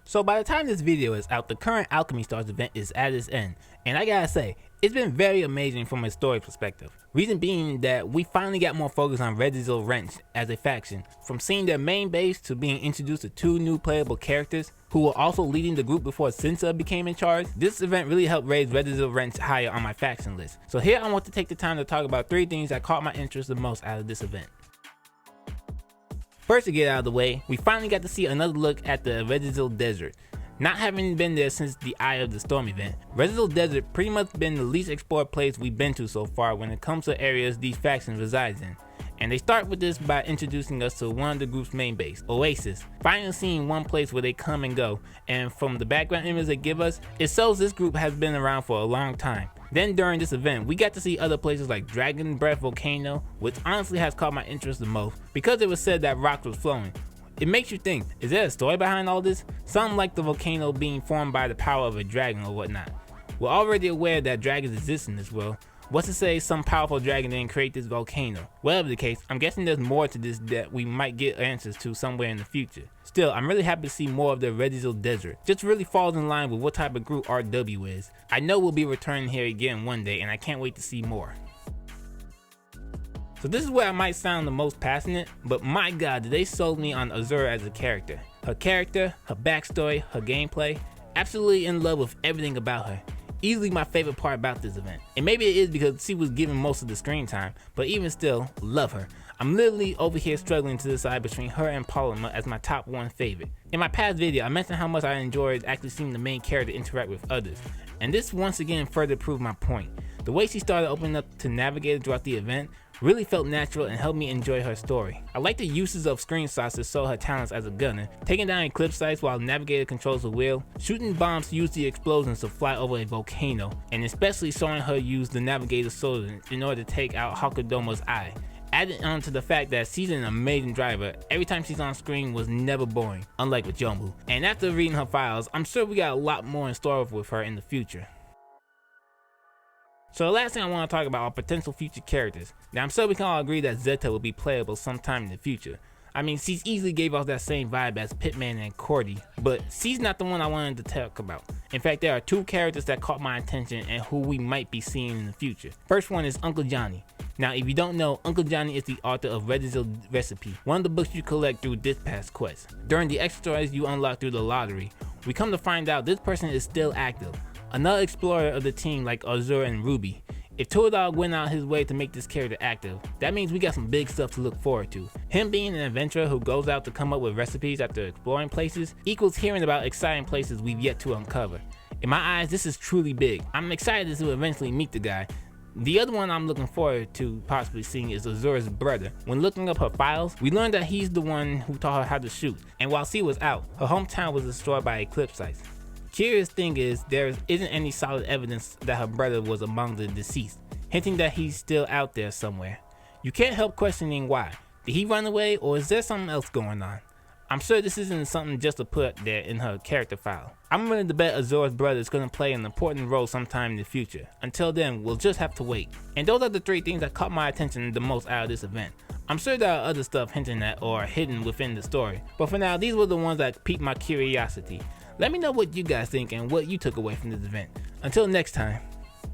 So by the time this video is out, the current Alchemy Stars event is at its end, and I gotta say, it's been very amazing from a story perspective. Reason being that we finally got more focus on Regisael Wrench as a faction, from seeing their main base to being introduced to 2 new playable characters who were also leading the group before Cinta became in charge. This event really helped raise Regisael Wrench higher on my faction list. So here I want to take the time to talk about 3 things that caught my interest the most out of this event. First, to get out of the way, we finally got to see another look at the Regisael Desert. Not having been there since the Eye of the Storm event, Regisael Desert pretty much been the least explored place we've been to so far when it comes to areas these factions resides in. And they start with this by introducing us to one of the group's main base, Oasis. Finally seeing one place where they come and go, and from the background image they give us, it shows this group has been around for a long time. Then during this event, we got to see other places like Dragon Breath Volcano, which honestly has caught my interest the most because it was said that rocks was flowing. It makes you think, is there a story behind all this? Something like the volcano being formed by the power of a dragon or whatnot. We're already aware that dragons exist in this world. What's to say some powerful dragon didn't create this volcano? Whatever the case, I'm guessing there's more to this that we might get answers to somewhere in the future. Still, I'm really happy to see more of the Regisael Desert. Just really falls in line with what type of group RW is. I know we'll be returning here again one day, and I can't wait to see more. So this is where I might sound the most passionate, but my god, did they sold me on Azura as a character. Her backstory, her gameplay, absolutely in love with everything about her. Easily my favorite part about this event. And maybe it is because she was given most of the screen time, but even still, love her. I'm literally over here struggling to decide between her and Polyma as my top 1 favorite. In my past video, I mentioned how much I enjoyed actually seeing the main character interact with others, and this once again further proved my point. The way she started opening up to Navigator throughout the event really felt natural and helped me enjoy her story. I like the uses of screenshots to show her talents as a gunner, taking down eclipse sites while Navigator controls the wheel, shooting bombs to use the explosions to fly over a volcano, and especially showing her use the Navigator sword in order to take out Hakudoma's eye. Added on to the fact that she's an amazing driver, every time she's on screen was never boring, unlike with Yomu. And after reading her files, I'm sure we got a lot more in store with her in the future. So the last thing I want to talk about are potential future characters. Now I'm sure we can all agree that Zeta will be playable sometime in the future. I mean, she's easily gave off that same vibe as Pitman and Cordy, but she's not the one I wanted to talk about. In fact, there are 2 characters that caught my attention and who we might be seeing in the future. First one is Uncle Johnny. Now if you don't know, Uncle Johnny is the author of Regisael Recipe, one of the books you collect through Dispatch Quest. During the extra stories you unlock through the lottery, we come to find out this person is still active. Another explorer of the team like Azura and Ruby. If Toadog went out his way to make this character active, that means we got some big stuff to look forward to. Him being an adventurer who goes out to come up with recipes after exploring places equals hearing about exciting places we've yet to uncover. In my eyes, this is truly big. I'm excited to eventually meet the guy. The other one I'm looking forward to possibly seeing is Azura's brother. When looking up her files, we learned that he's the one who taught her how to shoot, and while she was out, her hometown was destroyed by eclipse sites. Curious thing is, there isn't any solid evidence that her brother was among the deceased, hinting that he's still out there somewhere. You can't help questioning why. Did he run away, or is there something else going on? I'm sure this isn't something just to put there in her character file. I'm willing to bet Azura's brother is going to play an important role sometime in the future. Until then, we'll just have to wait. And those are the 3 things that caught my attention the most out of this event. I'm sure there are other stuff hinting at or hidden within the story, but for now, these were the ones that piqued my curiosity. Let me know what you guys think and what you took away from this event. Until next time.